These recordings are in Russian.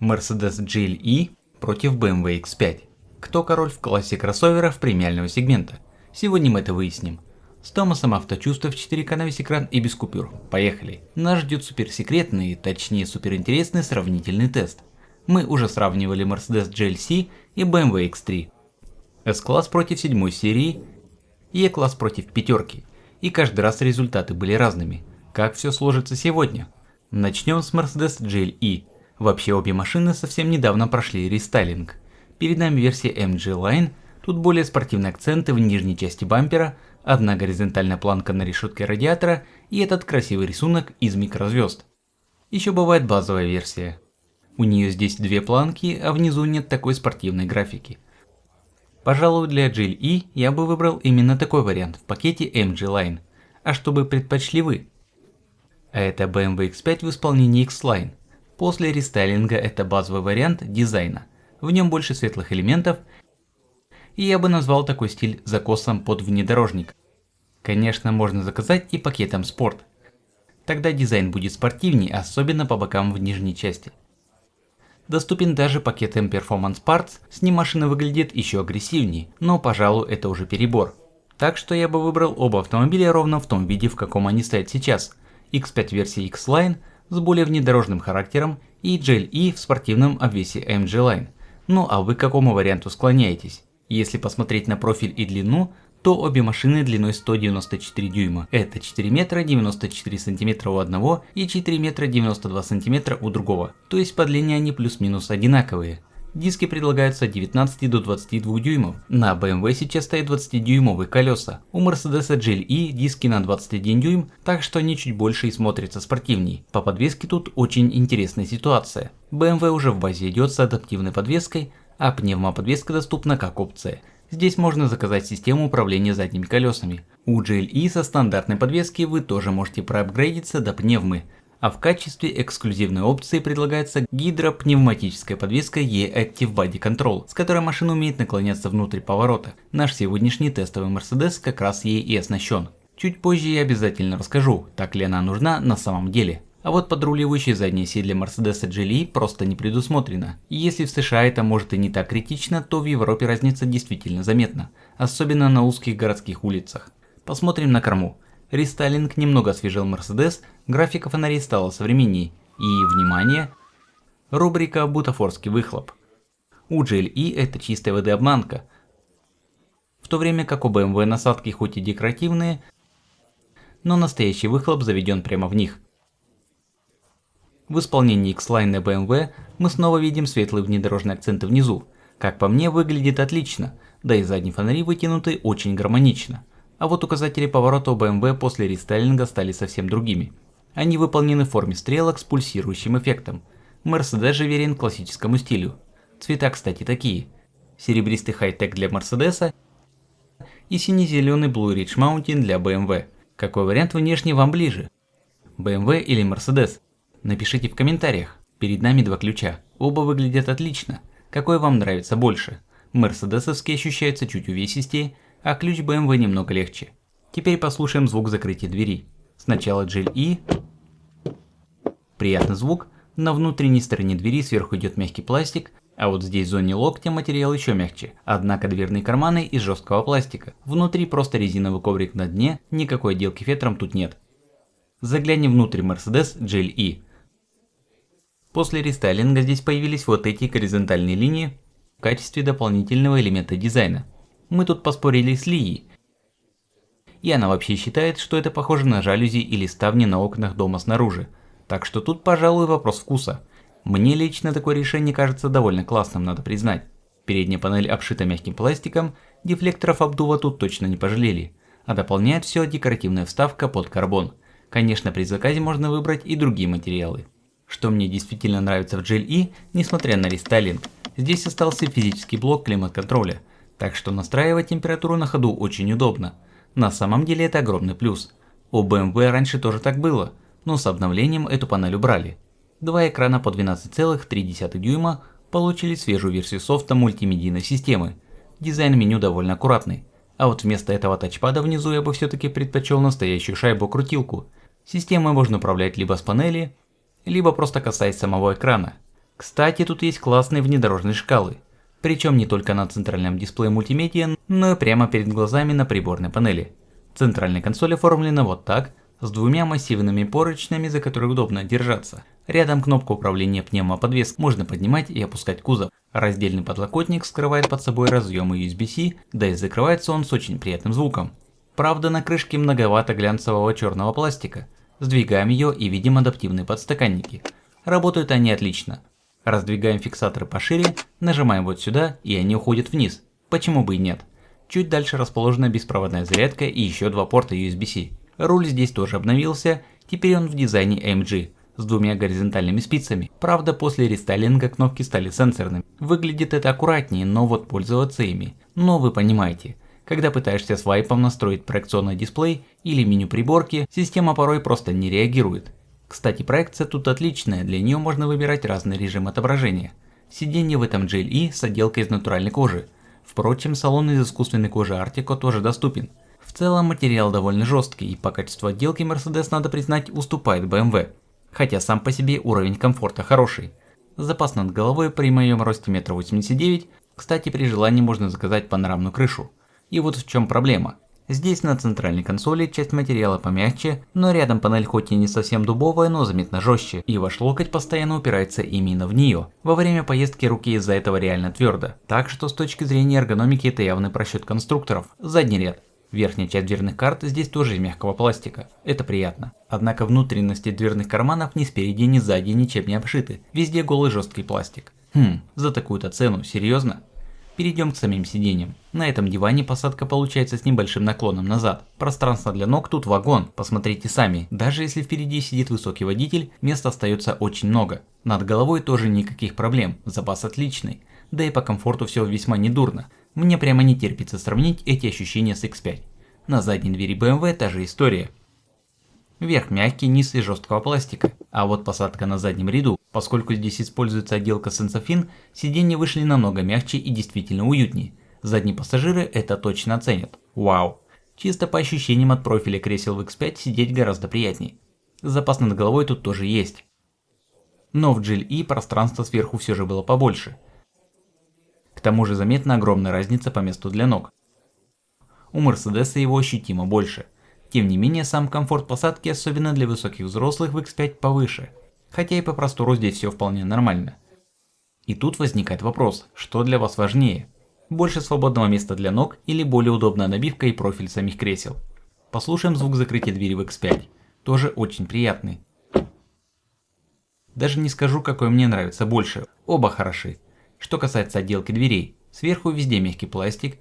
Mercedes GLE против BMW X5. Кто король в классе кроссоверов премиального сегмента? Сегодня мы это выясним. С Томасом авточувства в 4К на весь экран и без купюр. Поехали. Нас ждет суперсекретный, точнее суперинтересный сравнительный тест. Мы уже сравнивали Mercedes GLC и BMW X3. S-класс против 7 серии и E-класс против пятерки. И каждый раз результаты были разными. Как все сложится сегодня? Начнем с Mercedes GLE. Вообще обе машины совсем недавно прошли рестайлинг. Перед нами версия MG Line, тут более спортивные акценты в нижней части бампера, одна горизонтальная планка на решетке радиатора и этот красивый рисунок из микрозвезд. Еще бывает базовая версия. У нее здесь две планки, а внизу нет такой спортивной графики. Пожалуй, для GLE я бы выбрал именно такой вариант в пакете MG Line. А что бы предпочли вы? А это BMW X5 в исполнении X-Line. После рестайлинга это базовый вариант дизайна. В нем больше светлых элементов, и я бы назвал такой стиль закосом под внедорожник. Конечно, можно заказать и пакетом Sport. Тогда дизайн будет спортивнее, особенно по бокам в нижней части. Доступен даже пакетом Performance Parts, с ним машина выглядит еще агрессивнее, но, пожалуй, это уже перебор. Так что я бы выбрал оба автомобиля ровно в том виде, в каком они стоят сейчас. X5 версии X-Line с более внедорожным характером и GLE в спортивном обвесе MG Line. Ну а вы к какому варианту склоняетесь? Если посмотреть на профиль и длину, то обе машины длиной 194 дюйма. Это 4 метра 94 сантиметра у одного и 4 метра 92 сантиметра у другого. То есть по длине они плюс-минус одинаковые. Диски предлагаются от 19 до 22 дюймов. На BMW сейчас стоят 20-дюймовые колеса. У Mercedes GLE диски на 21 дюйм, так что они чуть больше и смотрятся спортивней. По подвеске тут очень интересная ситуация. BMW уже в базе идет с адаптивной подвеской, а пневмоподвеска доступна как опция. Здесь можно заказать систему управления задними колесами. У GLE со стандартной подвески вы тоже можете проапгрейдиться до пневмы. А в качестве эксклюзивной опции предлагается гидропневматическая подвеска E-Active Body Control, с которой машина умеет наклоняться внутрь поворота. Наш сегодняшний тестовый Mercedes как раз ей и оснащен. Чуть позже я обязательно расскажу, так ли она нужна на самом деле. А вот подруливающая задняя оси для Mercedes GLE просто не предусмотрена. И если в США это может и не так критично, то в Европе разница действительно заметна, особенно на узких городских улицах. Посмотрим на корму. Рестайлинг немного освежил Mercedes, графика фонарей стала современней. И, внимание, рубрика «Бутафорский выхлоп». У GLE это чистая воды-обманка. В то время как у BMW насадки хоть и декоративные, но настоящий выхлоп заведен прямо в них. В исполнении X-Line и BMW мы снова видим светлые внедорожные акценты внизу. Как по мне, выглядит отлично, да и задние фонари вытянуты очень гармонично. А вот указатели поворота у BMW после рестайлинга стали совсем другими. Они выполнены в форме стрелок с пульсирующим эффектом. Mercedes же верен классическому стилю. Цвета, кстати, такие. Серебристый хай-тек для Mercedes и сине-зеленый Blue Ridge Mountain для BMW. Какой вариант внешне вам ближе? BMW или Mercedes? Напишите в комментариях. Перед нами два ключа. Оба выглядят отлично. Какой вам нравится больше? Мерседесовский ощущается чуть увесистее, а ключ BMW немного легче. Теперь послушаем звук закрытия двери. Сначала GLE. Приятный звук. На внутренней стороне двери сверху идет мягкий пластик, а вот здесь в зоне локтя материал еще мягче. Однако дверные карманы из жесткого пластика. Внутри просто резиновый коврик на дне, никакой отделки фетром тут нет. Заглянем внутрь Mercedes GLE. После рестайлинга здесь появились вот эти горизонтальные линии в качестве дополнительного элемента дизайна. Мы тут поспорили с Лией, и она вообще считает, что это похоже на жалюзи или ставни на окнах дома снаружи. Так что тут, пожалуй, вопрос вкуса. Мне лично такое решение кажется довольно классным, надо признать. Передняя панель обшита мягким пластиком, дефлекторов обдува тут точно не пожалели, а дополняет все декоративная вставка под карбон. Конечно, при заказе можно выбрать и другие материалы. Что мне действительно нравится в GLE, несмотря на рестайлинг, здесь остался физический блок климат-контроля, так что настраивать температуру на ходу очень удобно. На самом деле это огромный плюс. У BMW раньше тоже так было, но с обновлением эту панель убрали. Два экрана по 12,3 дюйма получили свежую версию софта мультимедийной системы. Дизайн меню довольно аккуратный, а вот вместо этого тачпада внизу я бы все-таки предпочел настоящую шайбу-крутилку. Системой можно управлять либо с панели, либо просто касаясь самого экрана. Кстати, тут есть классные внедорожные шкалы. Причем не только на центральном дисплее мультимедиа, но и прямо перед глазами на приборной панели. Центральная консоль оформлена вот так, с двумя массивными поручнями, за которые удобно держаться. Рядом кнопка управления пневмоподвеской, можно поднимать и опускать кузов. Раздельный подлокотник скрывает под собой разъемы USB-C, да и закрывается он с очень приятным звуком. Правда, на крышке многовато глянцевого черного пластика. Сдвигаем ее и видим адаптивные подстаканники. Работают они отлично. Раздвигаем фиксаторы пошире, нажимаем вот сюда, и они уходят вниз. Почему бы и нет? Чуть дальше расположена беспроводная зарядка и еще два порта USB-C. Руль здесь тоже обновился, теперь он в дизайне AMG, с двумя горизонтальными спицами. Правда, после рестайлинга кнопки стали сенсорными. Выглядит это аккуратнее, но вот пользоваться ими. Но вы понимаете, когда пытаешься свайпом настроить проекционный дисплей или меню приборки, система порой просто не реагирует. Кстати, проекция тут отличная, для нее можно выбирать разный режим отображения. Сиденье в этом GLE с отделкой из натуральной кожи. Впрочем, салон из искусственной кожи Artico тоже доступен. В целом материал довольно жесткий, и по качеству отделки Mercedes, надо признать, уступает BMW. Хотя сам по себе уровень комфорта хороший. Запас над головой при моем росте 1,89 м, кстати, при желании можно заказать панорамную крышу. И вот в чем проблема. Здесь на центральной консоли часть материала помягче, но рядом панель хоть и не совсем дубовая, но заметно жестче, и ваш локоть постоянно упирается именно в нее. Во время поездки руки из-за этого реально твердо. Так что с точки зрения эргономики это явный просчет конструкторов. Задний ряд. Верхняя часть дверных карт здесь тоже из мягкого пластика. Это приятно. Однако внутренности дверных карманов ни спереди, ни сзади ничем не обшиты. Везде голый жесткий пластик. За такую-то цену, серьезно? Перейдем к самим сиденьям. На этом диване посадка получается с небольшим наклоном назад. Пространство для ног тут вагон, посмотрите сами. Даже если впереди сидит высокий водитель, места остается очень много. Над головой тоже никаких проблем, запас отличный. Да и по комфорту все весьма недурно. Мне прямо не терпится сравнить эти ощущения с X5. На задней двери BMW та же история. Верх мягкий, низ из жесткого пластика. А вот посадка на заднем ряду, поскольку здесь используется отделка Sensafin, сиденья вышли намного мягче и действительно уютнее. Задние пассажиры это точно оценят. Вау! Чисто по ощущениям от профиля кресел в X5 сидеть гораздо приятнее. Запас над головой тут тоже есть. Но в GLE пространство сверху все же было побольше. К тому же заметна огромная разница по месту для ног. У Mercedes его ощутимо больше. Тем не менее, сам комфорт посадки, особенно для высоких взрослых, в X5 повыше. Хотя и по простору здесь все вполне нормально. И тут возникает вопрос, что для вас важнее? Больше свободного места для ног или более удобная набивка и профиль самих кресел? Послушаем звук закрытия двери в X5. Тоже очень приятный. Даже не скажу, какой мне нравится больше. Оба хороши. Что касается отделки дверей, сверху везде мягкий пластик,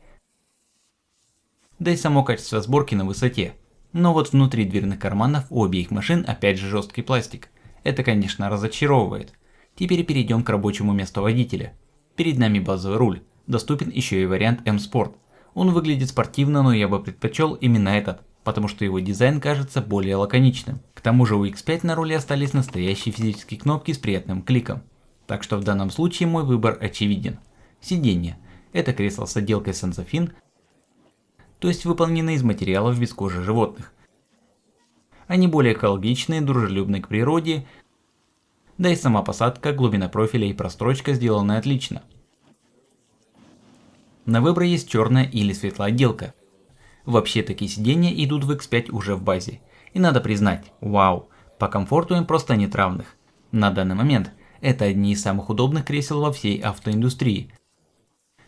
да и само качество сборки на высоте. Но вот внутри дверных карманов у обеих машин опять же жесткий пластик. Это, конечно, разочаровывает. Теперь перейдем к рабочему месту водителя. Перед нами базовый руль, доступен еще и вариант M-Sport. Он выглядит спортивно, но я бы предпочел именно этот, потому что его дизайн кажется более лаконичным. К тому же у X5 на руле остались настоящие физические кнопки с приятным кликом. Так что в данном случае мой выбор очевиден. Сиденье. Это кресло с отделкой Sensafin, то есть выполнены из материалов без кожи животных. Они более экологичные, дружелюбные к природе, да и сама посадка, глубина профиля и прострочка сделаны отлично. На выбор есть черная или светлая отделка. Вообще такие сиденья идут в X5 уже в базе. И надо признать, вау, по комфорту им просто нет равных. На данный момент это одни из самых удобных кресел во всей автоиндустрии.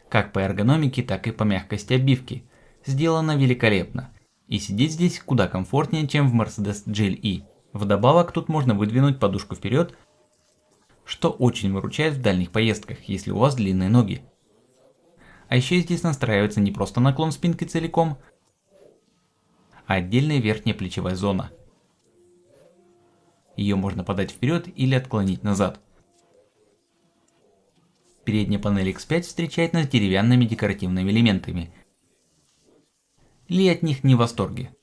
Как по эргономике, так и по мягкости обивки. Сделано великолепно. И сидеть здесь куда комфортнее, чем в Mercedes GLE. Вдобавок тут можно выдвинуть подушку вперед, что очень выручает в дальних поездках, если у вас длинные ноги. А еще здесь настраивается не просто наклон спинки целиком, а отдельная верхняя плечевая зона. Ее можно подать вперед или отклонить назад. Передняя панель X5 встречает нас деревянными декоративными элементами. Ли от них не в восторге.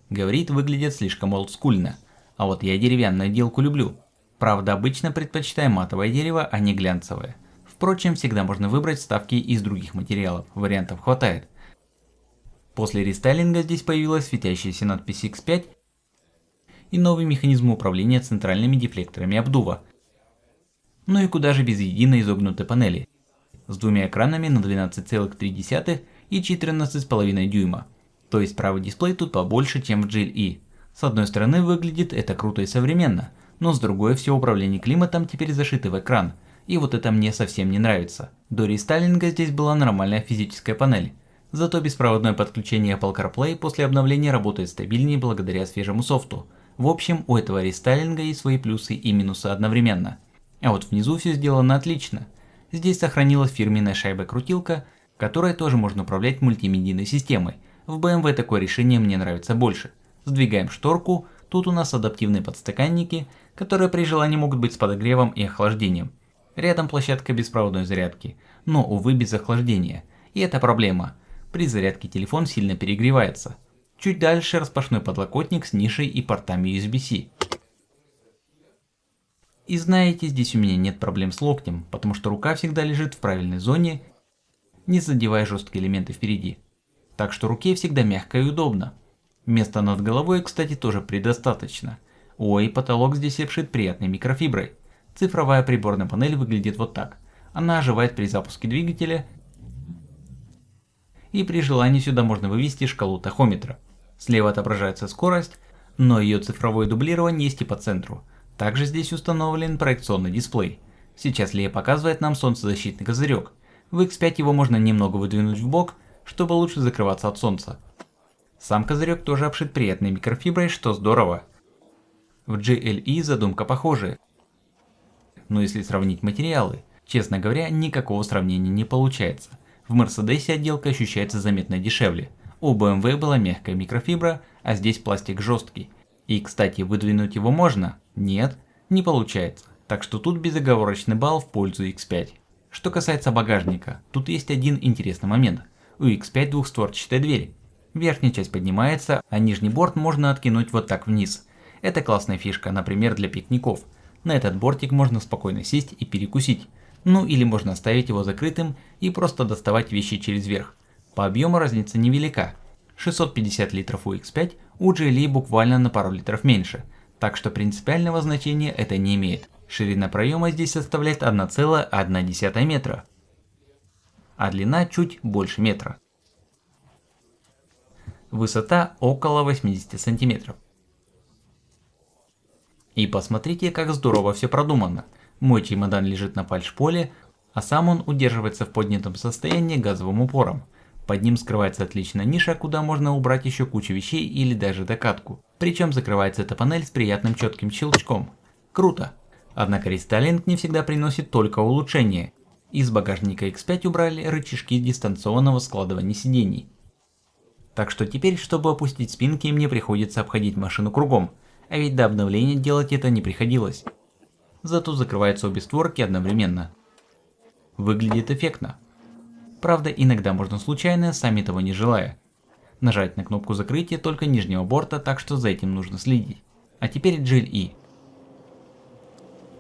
Говорит, выглядят слишком олдскульно, а вот я деревянную отделку люблю. Правда, обычно предпочитаю матовое дерево, а не глянцевое. Впрочем, всегда можно выбрать вставки из других материалов, вариантов хватает. После рестайлинга здесь появилась светящаяся надпись X5 и новый механизм управления центральными дефлекторами обдува. Ну и куда же без единой изогнутой панели, с двумя экранами на 12,3 и 14,5 дюйма. То есть правый дисплей тут побольше, чем в GLE. С одной стороны выглядит это круто и современно, но с другой все управление климатом теперь зашито в экран, и вот это мне совсем не нравится. До рестайлинга здесь была нормальная физическая панель. Зато беспроводное подключение Apple CarPlay после обновления работает стабильнее благодаря свежему софту. В общем, у этого рестайлинга есть свои плюсы и минусы одновременно. А вот внизу все сделано отлично. Здесь сохранилась фирменная шайба-крутилка, которой тоже можно управлять мультимедийной системой. В BMW такое решение мне нравится больше. Сдвигаем шторку, тут у нас адаптивные подстаканники, которые при желании могут быть с подогревом и охлаждением. Рядом площадка беспроводной зарядки, но увы без охлаждения. И это проблема. При зарядке телефон сильно перегревается. Чуть дальше распашной подлокотник с нишей и портами USB-C. И знаете, здесь у меня нет проблем с локтем, потому что рука всегда лежит в правильной зоне, не задевая жесткие элементы впереди. Так что руке всегда мягко и удобно. Места над головой, кстати, тоже предостаточно. Ой, потолок здесь обшит приятной микрофиброй. Цифровая приборная панель выглядит вот так. Она оживает при запуске двигателя, и при желании сюда можно вывести шкалу тахометра. Слева отображается скорость, но ее цифровое дублирование есть и по центру. Также здесь установлен проекционный дисплей. Сейчас Лея показывает нам солнцезащитный козырек. В X5 его можно немного выдвинуть в бок, чтобы лучше закрываться от солнца. Сам козырек тоже обшит приятной микрофиброй, что здорово. В GLE задумка похожая. Но если сравнить материалы, честно говоря, никакого сравнения не получается. В Мерседесе отделка ощущается заметно дешевле. У BMW была мягкая микрофибра, а здесь пластик жесткий. И, кстати, выдвинуть его можно? Нет, не получается. Так что тут безоговорочный балл в пользу X5. Что касается багажника, тут есть один интересный момент. У X5 двухстворчатая дверь. Верхняя часть поднимается, а нижний борт можно откинуть вот так вниз. Это классная фишка, например, для пикников. На этот бортик можно спокойно сесть и перекусить. Ну или можно оставить его закрытым и просто доставать вещи через верх. По объему разница невелика. 650 литров у X5, у GLE буквально на пару литров меньше. Так что принципиального значения это не имеет. Ширина проема здесь составляет 1,1 метра, а длина чуть больше метра. Высота около 80 сантиметров. И посмотрите, как здорово все продумано. Мой чемодан лежит на фальшполе, а сам он удерживается в поднятом состоянии газовым упором. Под ним скрывается отличная ниша, куда можно убрать еще кучу вещей или даже докатку. Причем закрывается эта панель с приятным четким щелчком. Круто! Однако рестайлинг не всегда приносит только улучшения. Из багажника X5 убрали рычажки дистанционного складывания сидений. Так что теперь, чтобы опустить спинки, мне приходится обходить машину кругом, а ведь до обновления делать это не приходилось. Зато закрываются обе створки одновременно. Выглядит эффектно. Правда, иногда можно случайно, сами того не желая, нажать на кнопку закрытия только нижнего борта, так что за этим нужно следить. А теперь GLE.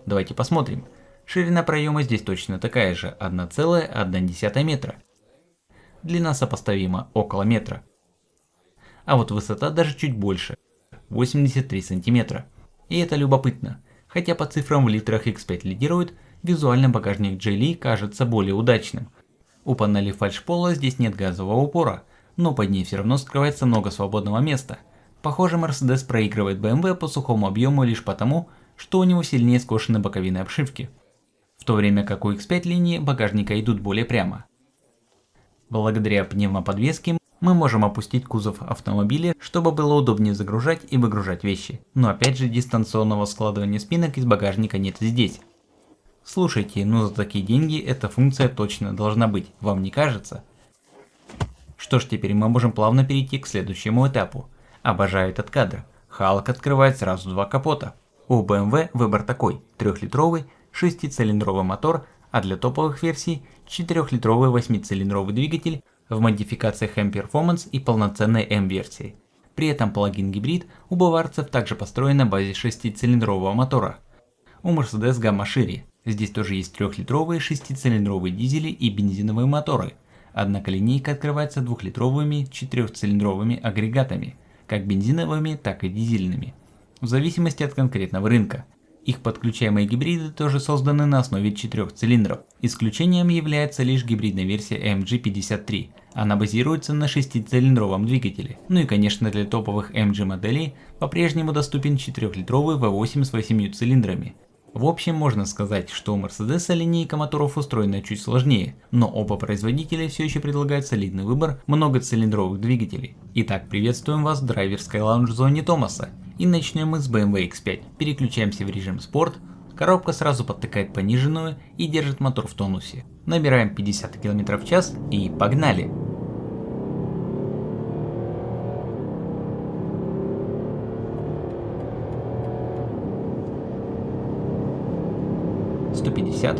Давайте посмотрим. Ширина проема здесь точно такая же, 1,1 метра. Длина сопоставима, около метра. А вот высота даже чуть больше, 83 сантиметра. И это любопытно. Хотя по цифрам в литрах X5 лидирует, визуально багажник GLE кажется более удачным. У панели фальшпола здесь нет газового упора, но под ней все равно скрывается много свободного места. Похоже, Mercedes проигрывает BMW по сухому объему лишь потому, что у него сильнее скошены боковины обшивки. В то время как у X5 линии багажника идут более прямо. Благодаря пневмоподвеске мы можем опустить кузов автомобиля, чтобы было удобнее загружать и выгружать вещи. Но опять же дистанционного складывания спинок из багажника нет и здесь. Слушайте, ну за такие деньги эта функция точно должна быть, вам не кажется? Что ж, теперь мы можем плавно перейти к следующему этапу. Обожаю этот кадр. Халк открывает сразу два капота. У BMW выбор такой: 3-литровый 6-цилиндровый мотор, а для топовых версий 4-литровый 8-цилиндровый двигатель в модификациях M-Performance и полноценной M-версии. При этом плагин-гибрид у баварцев также построен на базе 6-цилиндрового мотора. У Mercedes гамма шире. Здесь тоже есть 3-литровые 6-цилиндровые дизели и бензиновые моторы. Однако линейка открывается 2-литровыми 4-цилиндровыми агрегатами, как бензиновыми, так и дизельными, в зависимости от конкретного рынка. Их подключаемые гибриды тоже созданы на основе 4 цилиндров. Исключением является лишь гибридная версия AMG 53. Она базируется на 6-цилиндровом двигателе. Ну и конечно для топовых AMG моделей по-прежнему доступен 4-литровый V8 с 8 цилиндрами. В общем, можно сказать, что у Mercedes линейка моторов устроена чуть сложнее, но оба производителя все еще предлагают солидный выбор многоцилиндровых двигателей. Итак, приветствуем вас в драйверской лаунж-зоне Томаса. И начнем мы с BMW X5. Переключаемся в режим спорт, коробка сразу подтыкает пониженную и держит мотор в тонусе. Набираем 50 км в час и погнали! «150,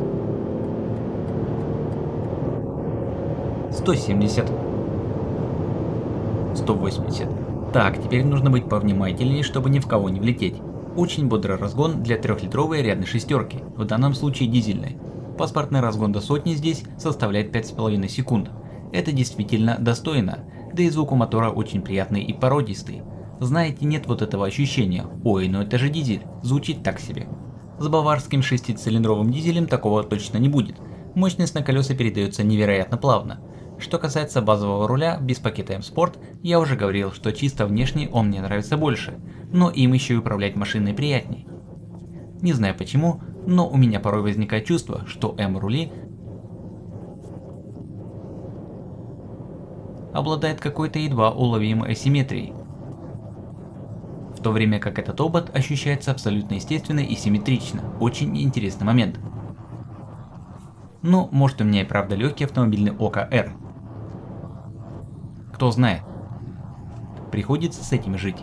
170, 180. Так, теперь нужно быть повнимательнее, чтобы ни в кого не влететь. Очень бодрый разгон для 3-литровой рядной шестерки, в данном случае дизельной. Паспортный разгон до сотни здесь составляет 5,5 секунд. Это действительно достойно, да и звук у мотора очень приятный и породистый. Знаете, нет вот этого ощущения: ой, ну это же дизель, звучит так себе. С баварским 6-цилиндровым дизелем такого точно не будет. Мощность на колеса передается невероятно плавно. Что касается базового руля без пакета M-Sport, я уже говорил, что чисто внешне он мне нравится больше, но им еще и управлять машиной приятней. Не знаю почему, но у меня порой возникает чувство, что M-рули обладает какой-то едва уловимой асимметрией, в то время как этот обод ощущается абсолютно естественно и симметрично. Очень интересный момент. Ну, может у меня и правда легкий автомобильный ОКР. Кто знает. Приходится с этим жить.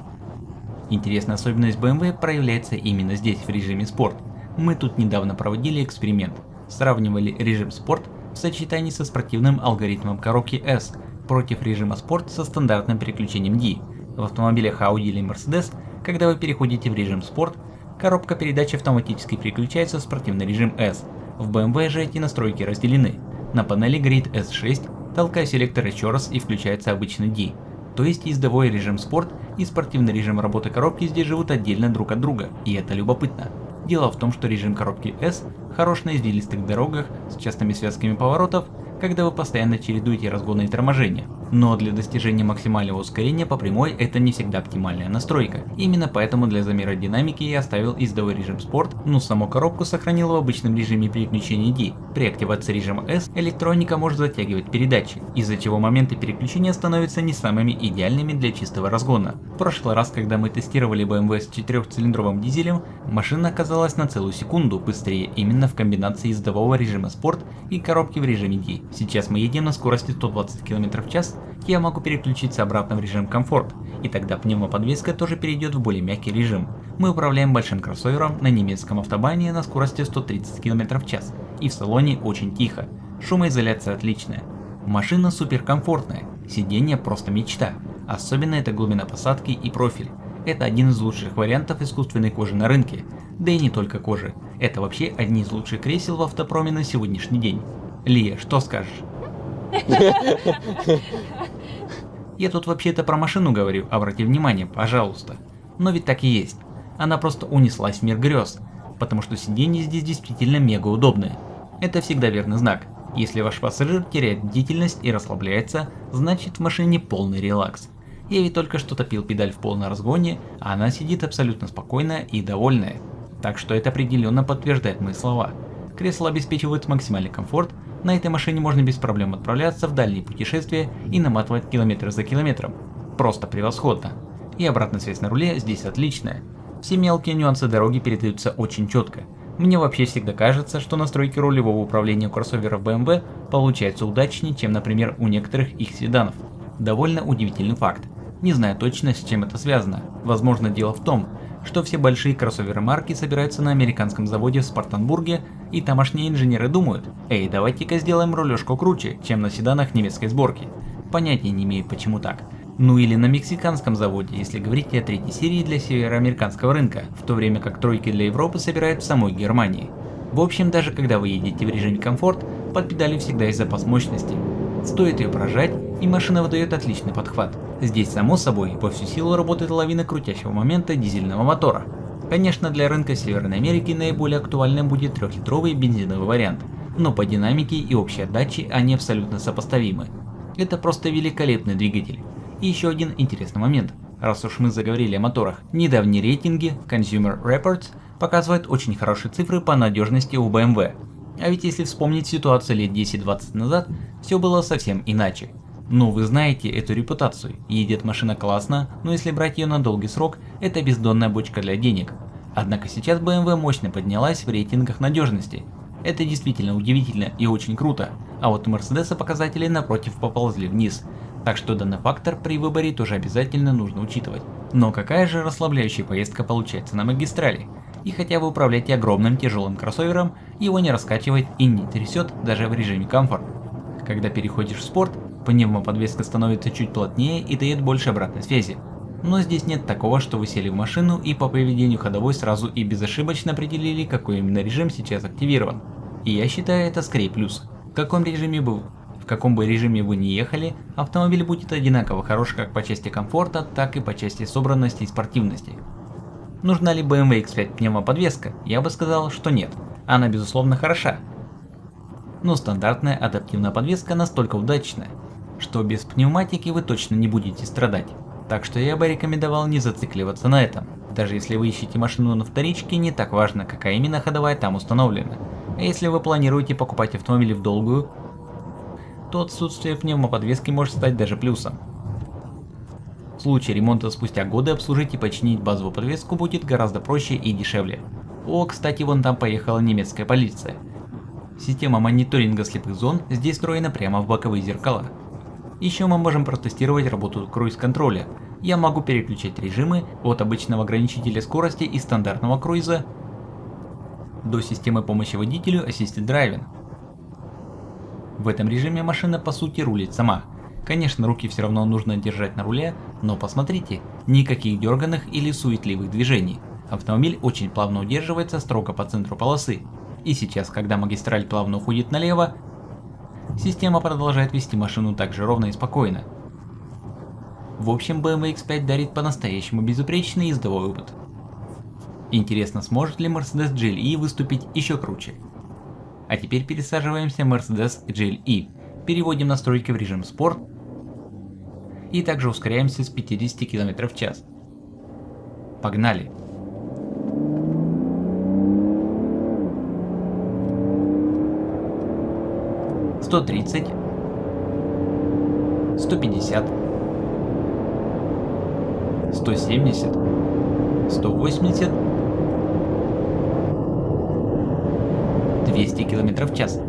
Интересная особенность BMW проявляется именно здесь, в режиме спорт. Мы тут недавно проводили эксперимент. Сравнивали режим спорт в сочетании со спортивным алгоритмом коробки S против режима спорт со стандартным переключением D. В автомобилях Audi или Mercedes, когда вы переходите в режим спорт, коробка передач автоматически переключается в спортивный режим S. В BMW же эти настройки разделены. На панели горит S6, толкаю селектор еще раз и включается обычный D. То есть ездовой режим спорт и спортивный режим работы коробки здесь живут отдельно друг от друга, и это любопытно. Дело в том, что режим коробки S хорош на извилистых дорогах с частыми связками поворотов, когда вы постоянно чередуете разгоны и торможения. Но для достижения максимального ускорения по прямой это не всегда оптимальная настройка. Именно поэтому для замера динамики я оставил ездовой режим спорт, но саму коробку сохранил в обычном режиме переключения D. При активации режима S электроника может затягивать передачи, из-за чего моменты переключения становятся не самыми идеальными для чистого разгона. В прошлый раз, когда мы тестировали BMW с 4-цилиндровым дизелем, машина оказалась на целую секунду быстрее именно в комбинации ездового режима спорт и коробки в режиме D. Сейчас мы едем на скорости 120 км в час, и я могу переключиться обратно в режим комфорт, и тогда пневмоподвеска тоже перейдет в более мягкий режим. Мы управляем большим кроссовером на немецком автобане на скорости 130 км в час, и в салоне очень тихо, шумоизоляция отличная. Машина супер комфортная, сиденье просто мечта, особенно это глубина посадки и профиль. Это один из лучших вариантов искусственной кожи на рынке, да и не только кожи, это вообще одни из лучших кресел в автопроме на сегодняшний день. Лия, что скажешь? Я тут вообще-то про машину говорю, обрати внимание, пожалуйста. Но ведь так и есть. Она просто унеслась в мир грез, потому что сиденье здесь действительно мега удобное. Это всегда верный знак. Если ваш пассажир теряет бдительность и расслабляется, значит в машине полный релакс. Я ведь только что топил педаль в полном разгоне, а она сидит абсолютно спокойная и довольная. Так что это определенно подтверждает мои слова. Кресло обеспечивает максимальный комфорт, на этой машине можно без проблем отправляться в дальние путешествия и наматывать километр за километром. Просто превосходно. И обратная связь на руле здесь отличная. Все мелкие нюансы дороги передаются очень четко. Мне вообще всегда кажется, что настройки рулевого управления у кроссоверов BMW получаются удачнее, чем, например, у некоторых их седанов. Довольно удивительный факт. Не знаю точно, с чем это связано. Возможно, дело в том, что все большие кроссоверы марки собираются на американском заводе в Спартанбурге, и тамошние инженеры думают: эй, давайте-ка сделаем рулежку круче, чем на седанах немецкой сборки. Понятия не имею, почему так. Ну или на мексиканском заводе, если говорить о третьей серии для североамериканского рынка, в то время как тройки для Европы собирают в самой Германии. В общем, даже когда вы едете в режиме комфорт, под педалью всегда есть запас мощности. Стоит ее прожать, и машина выдает отличный подхват. Здесь само собой во всю силу работает лавина крутящего момента дизельного мотора. Конечно, для рынка Северной Америки наиболее актуальным будет 3-литровый бензиновый вариант, но по динамике и общей отдаче они абсолютно сопоставимы. Это просто великолепный двигатель. И еще один интересный момент, раз уж мы заговорили о моторах. Недавние рейтинги Consumer Reports показывают очень хорошие цифры по надежности у BMW. А ведь если вспомнить ситуацию лет 10-20 назад, все было совсем иначе. Ну, вы знаете эту репутацию. Едет машина классно, но если брать ее на долгий срок, это бездонная бочка для денег. Однако сейчас BMW мощно поднялась в рейтингах надежности. Это действительно удивительно и очень круто, а вот у Mercedes показатели напротив поползли вниз. Так что данный фактор при выборе тоже обязательно нужно учитывать. Но какая же расслабляющая поездка получается на магистрали? И хотя вы управляете огромным тяжелым кроссовером, его не раскачивает и не трясет даже в режиме комфорт. Когда переходишь в спорт, пневмоподвеска становится чуть плотнее и дает больше обратной связи. Но здесь нет такого, что вы сели в машину и по поведению ходовой сразу и безошибочно определили, какой именно режим сейчас активирован. И я считаю это скорее плюс. В каком бы режиме вы ни ехали, автомобиль будет одинаково хорош как по части комфорта, так и по части собранности и спортивности. Нужна ли BMW X5 пневмоподвеска? Я бы сказал, что нет. Она безусловно хороша. Но стандартная адаптивная подвеска настолько удачная, что без пневматики вы точно не будете страдать. Так что я бы рекомендовал не зацикливаться на этом. Даже если вы ищете машину на вторичке, не так важно, какая именно ходовая там установлена. А если вы планируете покупать автомобиль в долгую, то отсутствие пневмоподвески может стать даже плюсом. В случае ремонта спустя годы обслужить и починить базовую подвеску будет гораздо проще и дешевле. О, кстати, вон там поехала немецкая полиция. Система мониторинга слепых зон здесь встроена прямо в боковые зеркала. Еще мы можем протестировать работу круиз-контроля. Я могу переключать режимы от обычного ограничителя скорости и стандартного круиза до системы помощи водителю Assisted Driving. В этом режиме машина по сути рулит сама. Конечно, руки все равно нужно держать на руле, но посмотрите, никаких дерганых или суетливых движений. Автомобиль очень плавно удерживается строго по центру полосы. И сейчас, когда магистраль плавно уходит налево, система продолжает вести машину так же ровно и спокойно. В общем, BMW X5 дарит по-настоящему безупречный ездовой опыт. Интересно, сможет ли Mercedes GLE выступить еще круче? А теперь пересаживаемся в Mercedes GLE, переводим настройки в режим спорт и также ускоряемся с 50 км в час. Погнали! – 130, 150, 170, 180, 200 км в час.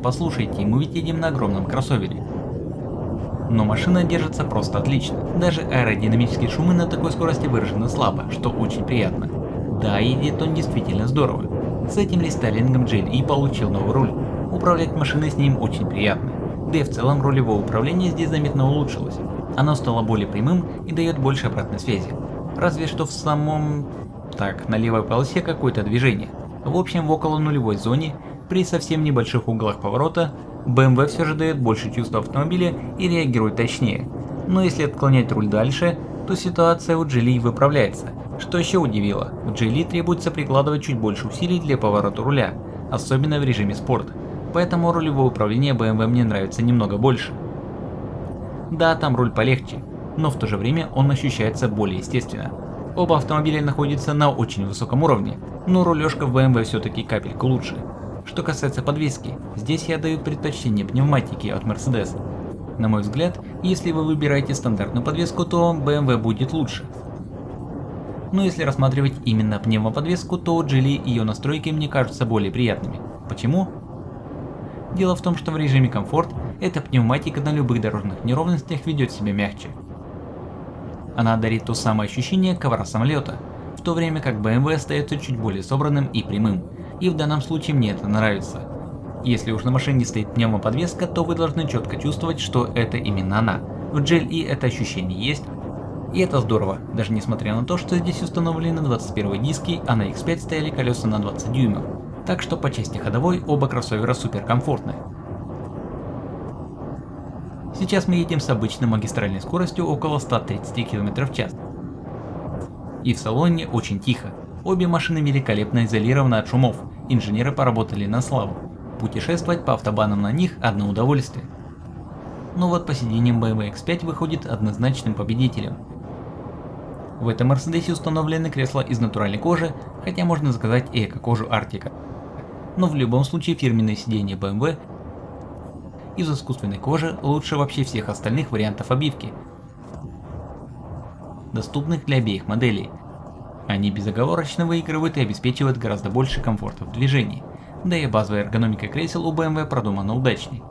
Послушайте, мы ведь едем на огромном кроссовере. Но машина держится просто отлично. Даже аэродинамические шумы на такой скорости выражены слабо, что очень приятно. Да, едет он действительно здорово. С этим рестайлингом GLE получил новый руль. Управлять машиной с ним очень приятно. Да и в целом рулевое управление здесь заметно улучшилось. Оно стало более прямым и дает больше обратной связи. Разве что в самом... на левой полосе какое-то движение. В общем, в около нулевой зоне, при совсем небольших углах поворота, BMW все же дает больше чувства автомобиля и реагирует точнее. Но если отклонять руль дальше, то ситуация у GLE выправляется. Что еще удивило, в GLE требуется прикладывать чуть больше усилий для поворота руля, особенно в режиме спорт. Поэтому рулевое управление BMW мне нравится немного больше. Да, там руль полегче, но в то же время он ощущается более естественно. Оба автомобиля находятся на очень высоком уровне, но рулежка в BMW все-таки капельку лучше. Что касается подвески, здесь я даю предпочтение пневматике от Mercedes. На мой взгляд, если вы выбираете стандартную подвеску, то BMW будет лучше. Но если рассматривать именно пневмоподвеску, то у GLE ее настройки мне кажутся более приятными. Почему? Дело в том, что в режиме комфорт эта пневматика на любых дорожных неровностях ведет себя мягче. Она дарит то самое ощущение ковра самолета, в то время как BMW остается чуть более собранным и прямым, и в данном случае мне это нравится. Если уж на машине стоит пневмоподвеска, то вы должны четко чувствовать, что это именно она. В GLE это ощущение есть, и это здорово, даже несмотря на то, что здесь установлены 21 диски, а на X5 стояли колеса на 20 дюймов. Так что по части ходовой оба кроссовера супер комфортные. Сейчас мы едем с обычной магистральной скоростью около 130 км в час. И в салоне очень тихо. Обе машины великолепно изолированы от шумов, инженеры поработали на славу. Путешествовать по автобанам на них одно удовольствие. Но вот по сиденьям BMW X5 выходит однозначным победителем. В этом Мерседесе установлены кресла из натуральной кожи, хотя можно сказать и эко-кожу Артика. Но в любом случае фирменные сиденья BMW из искусственной кожи лучше вообще всех остальных вариантов обивки, доступных для обеих моделей. Они безоговорочно выигрывают и обеспечивают гораздо больше комфорта в движении, да и базовая эргономика кресел у BMW продумана удачней.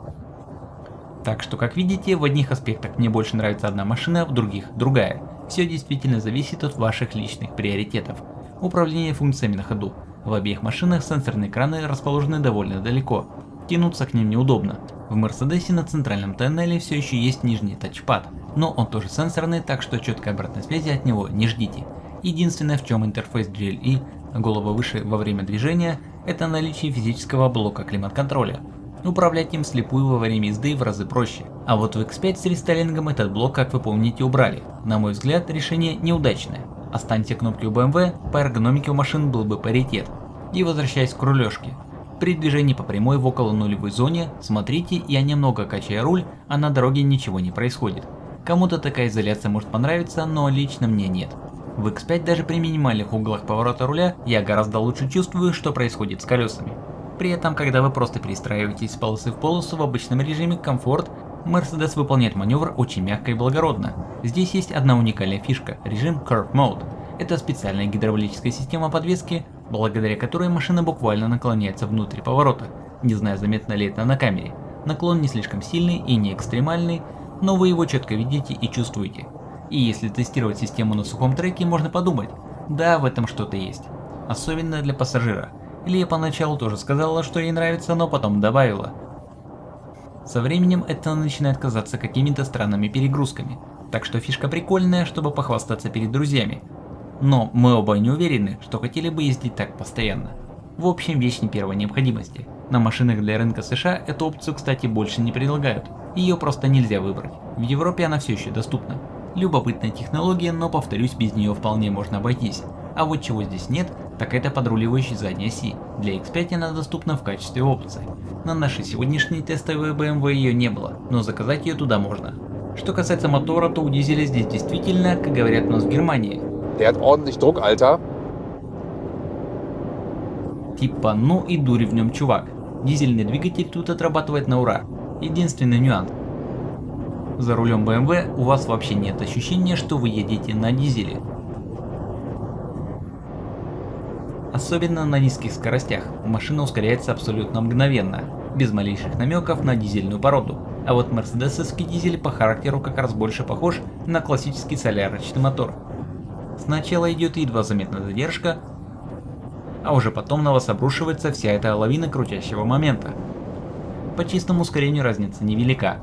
Так что, как видите, в одних аспектах мне больше нравится одна машина, в других другая. Все действительно зависит от ваших личных приоритетов. Управление функциями на ходу. В обеих машинах сенсорные экраны расположены довольно далеко. Тянуться к ним неудобно. В Мерседесе на центральном тоннеле все еще есть нижний тачпад, но он тоже сенсорный, так что четкой обратной связи от него не ждите. Единственное, в чем интерфейс GLE голова выше во время движения, это наличие физического блока климат-контроля. Управлять им вслепую во время езды в разы проще. А вот в X5 с рестайлингом этот блок, как вы помните, убрали. На мой взгляд, решение неудачное. Останьте кнопки у BMW, по эргономике у машин был бы паритет. И возвращаясь к рулежке. При движении по прямой в около нулевой зоне, смотрите, я немного качаю руль, а на дороге ничего не происходит. Кому-то такая изоляция может понравиться, но лично мне нет. В X5 даже при минимальных углах поворота руля я гораздо лучше чувствую, что происходит с колесами. При этом, когда вы просто перестраиваетесь с полосы в полосу в обычном режиме комфорт, Mercedes выполняет маневр очень мягко и благородно. Здесь есть одна уникальная фишка – режим Curve Mode. Это специальная гидравлическая система подвески, благодаря которой машина буквально наклоняется внутрь поворота. Не знаю, заметно ли это на камере. Наклон не слишком сильный и не экстремальный, но вы его четко видите и чувствуете. И если тестировать систему на сухом треке, можно подумать, да, в этом что-то есть. Особенно для пассажира. Лия поначалу тоже сказала, что ей нравится, но потом добавила. Со временем это начинает казаться какими-то странными перегрузками, так что фишка прикольная, чтобы похвастаться перед друзьями. Но мы оба не уверены, что хотели бы ездить так постоянно. В общем, вещь не первой необходимости. На машинах для рынка США эту опцию, кстати, больше не предлагают. Ее просто нельзя выбрать. В Европе она все еще доступна. Любопытная технология, но повторюсь, без нее вполне можно обойтись. А вот чего здесь нет, так это подруливающей задней оси. Для X5 она доступна в качестве опции. На нашей сегодняшней тестовой BMW ее не было, но заказать ее туда можно. Что касается мотора, то у дизеля здесь действительно, как говорят у нас в Германии, Der hat ordentlich Druck, Alter. типа ну и дури в нем, чувак. Дизельный двигатель тут отрабатывает на ура. Единственный нюанс. За рулем BMW у вас вообще нет ощущения, что вы едете на дизеле. Особенно на низких скоростях, машина ускоряется абсолютно мгновенно, без малейших намеков на дизельную породу. А вот мерседесовский дизель по характеру как раз больше похож на классический солярочный мотор. Сначала идет едва заметная задержка, а уже потом на вас обрушивается вся эта лавина крутящего момента. По чистому ускорению разница невелика.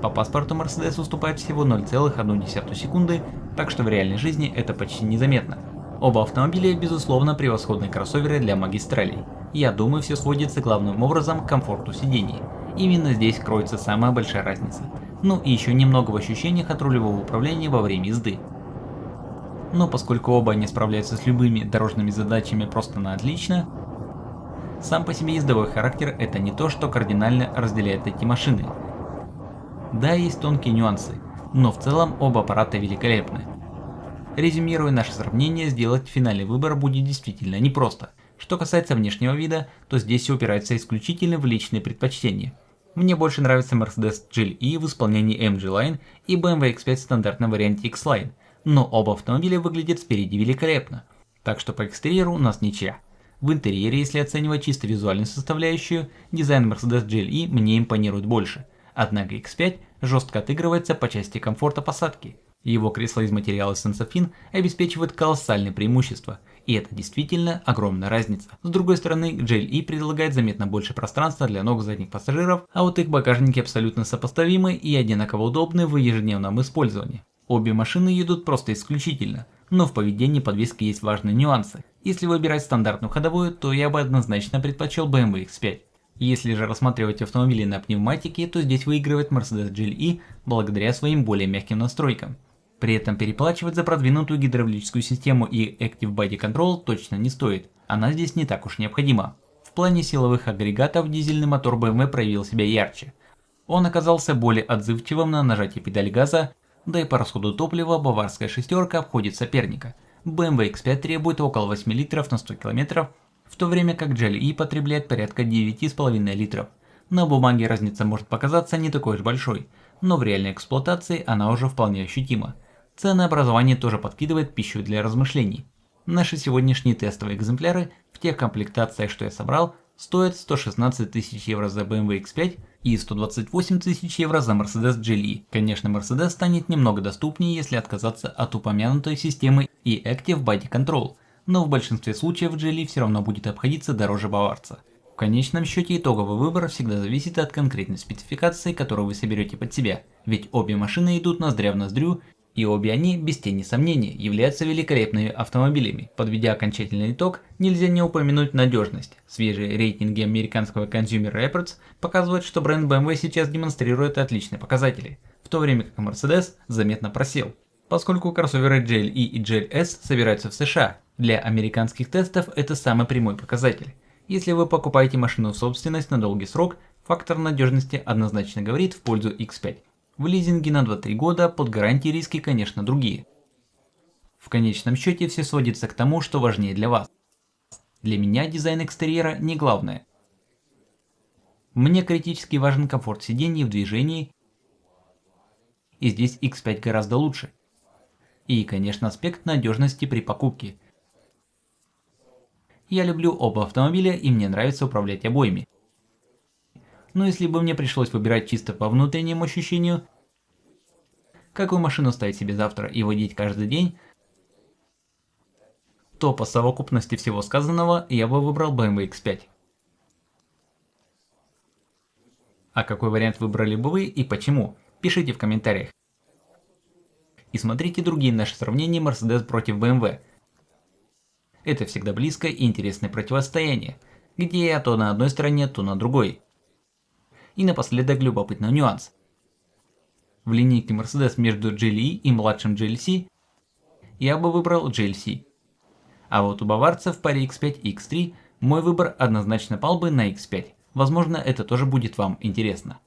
По паспорту Mercedes уступает всего 0,1 секунды, так что в реальной жизни это почти незаметно. Оба автомобиля безусловно превосходные кроссоверы для магистралей. Я думаю, все сводится главным образом к комфорту сидений. Именно здесь кроется самая большая разница. Ну и еще немного в ощущениях от рулевого управления во время езды. Но поскольку оба не справляются с любыми дорожными задачами просто на отлично, сам по себе ездовой характер это не то, что кардинально разделяет эти машины. Да, есть тонкие нюансы, но в целом оба аппарата великолепны. Резюмируя наше сравнение, сделать финальный выбор будет действительно непросто. Что касается внешнего вида, то здесь все упирается исключительно в личные предпочтения. Мне больше нравится Mercedes GLE в исполнении MG Line и BMW X5 в стандартном варианте X-Line, но оба автомобиля выглядят спереди великолепно. Так что по экстерьеру у нас ничья. В интерьере, если оценивать чисто визуальную составляющую, дизайн Mercedes GLE мне импонирует больше. Однако X5 жестко отыгрывается по части комфорта посадки. Его кресло из материала Sensafin обеспечивает колоссальные преимущества, и это действительно огромная разница. С другой стороны, GLE предлагает заметно больше пространства для ног задних пассажиров, а вот их багажники абсолютно сопоставимы и одинаково удобны в ежедневном использовании. Обе машины едут просто исключительно, но в поведении подвески есть важные нюансы. Если выбирать стандартную ходовую, то я бы однозначно предпочел BMW X5. Если же рассматривать автомобили на пневматике, то здесь выигрывает Mercedes GLE благодаря своим более мягким настройкам. При этом переплачивать за продвинутую гидравлическую систему и Active Body Control точно не стоит, она здесь не так уж необходима. В плане силовых агрегатов дизельный мотор BMW проявил себя ярче. Он оказался более отзывчивым на нажатие педали газа, да и по расходу топлива баварская шестерка обходит соперника. BMW X5 требует около 8 литров на 100 км, в то время как GLE потребляет порядка 9,5 литров. На бумаге разница может показаться не такой уж большой, но в реальной эксплуатации она уже вполне ощутима. Ценообразование тоже подкидывает пищу для размышлений. Наши сегодняшние тестовые экземпляры в тех комплектациях, что я собрал, стоят 116 тысяч евро за BMW X5 и 128 тысяч евро за Mercedes GLE. Конечно, Mercedes станет немного доступнее, если отказаться от упомянутой системы и Active Body Control, но в большинстве случаев GLE все равно будет обходиться дороже баварца. В конечном счете итоговый выбор всегда зависит от конкретной спецификации, которую вы соберете под себя, ведь обе машины идут ноздря в ноздрю, и обе они, без тени сомнений, являются великолепными автомобилями. Подведя окончательный итог, нельзя не упомянуть надежность. Свежие рейтинги американского Consumer Reports показывают, что бренд BMW сейчас демонстрирует отличные показатели, в то время как Mercedes заметно просел. Поскольку кроссоверы GLE и GLS собираются в США, для американских тестов это самый прямой показатель. Если вы покупаете машину в собственность на долгий срок, фактор надежности однозначно говорит в пользу X5. В лизинге на 2-3 года под гарантией риски, конечно, другие. В конечном счете все сводится к тому, что важнее для вас. Для меня дизайн экстерьера не главное. Мне критически важен комфорт сидений в движении, и здесь X5 гораздо лучше. И, конечно, аспект надежности при покупке. Я люблю оба автомобиля и мне нравится управлять обоими. Но если бы мне пришлось выбирать чисто по внутреннему ощущению, какую машину ставить себе завтра и водить каждый день, то по совокупности всего сказанного я бы выбрал BMW X5. А какой вариант выбрали бы вы и почему? Пишите в комментариях. И смотрите другие наши сравнения Mercedes против BMW. Это всегда близкое и интересное противостояние, где я то на одной стороне, то на другой. И напоследок любопытный нюанс. В линейке Mercedes между GLE и младшим GLC я бы выбрал GLC. А вот у баварцев в паре X5 и X3 мой выбор однозначно пал бы на X5. Возможно, это тоже будет вам интересно.